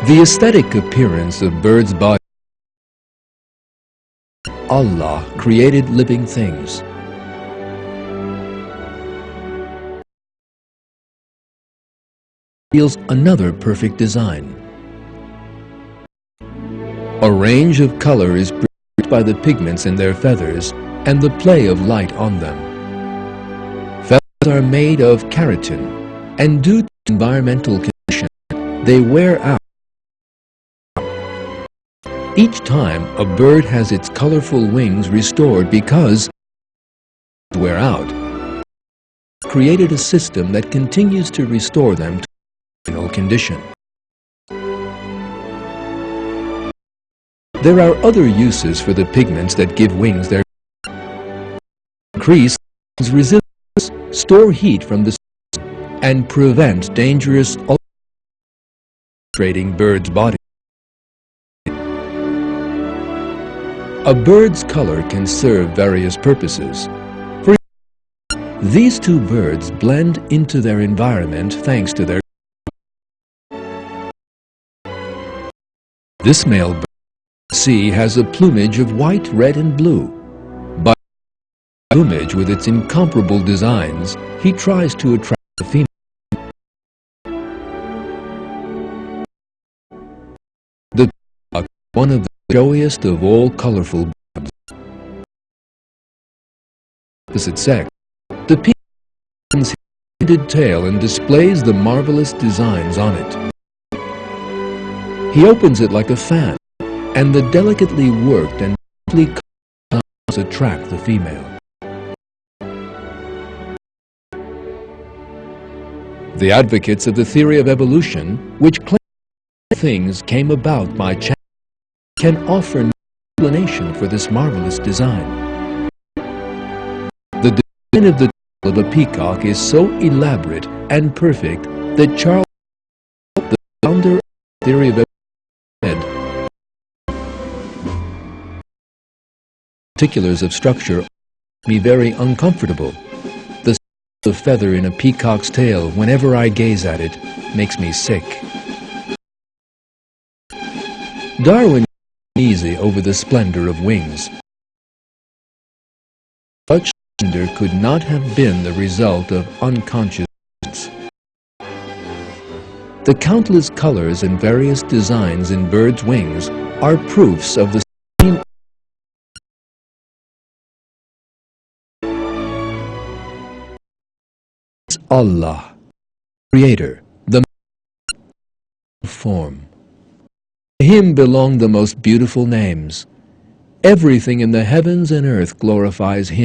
The aesthetic appearance of birds' bodies. Allah created living things. Reveals another perfect design. A range of color is produced by the pigments in their feathers and the play of light on them. Feathers are made of keratin, and due to environmental conditions, they wear out. Each time a bird has its colorful wings restored because they wear out, created a system that continues to restore them to original condition. There are other uses for the pigments that give wings their increase resistance, store heat from the sun, and prevent dangerous ultraviolet birds' bodies. A bird's color can serve various purposes. For example, these two birds blend into their environment thanks to their This male bird has a plumage of white, red, and blue. By plumage with its incomparable designs, he tries to attract the female. The peacock is one of the showiest of all colorful birds. Opposite sex, the peacock opens his pointed tail and displays the marvelous designs on it. He opens it like a fan, and the delicately worked and beautifully colored sounds attract the female. The advocates of the theory of evolution, which claim that things came about by chance, can offer no explanation for this marvelous design. The design of the tail of a peacock is so elaborate and perfect that Charles, the founder of the theory of evolution, said, particulars of structure make me very uncomfortable. The sight of feather in a peacock's tail, whenever I gaze at it, makes me sick. Darwin easy over the splendor of wings. Such splendor could not have been the result of unconscious acts. The countless colors and various designs in birds' wings are proofs of the same Allah, Creator, the form. To Him belong the most beautiful names. Everything in the heavens and earth glorifies Him.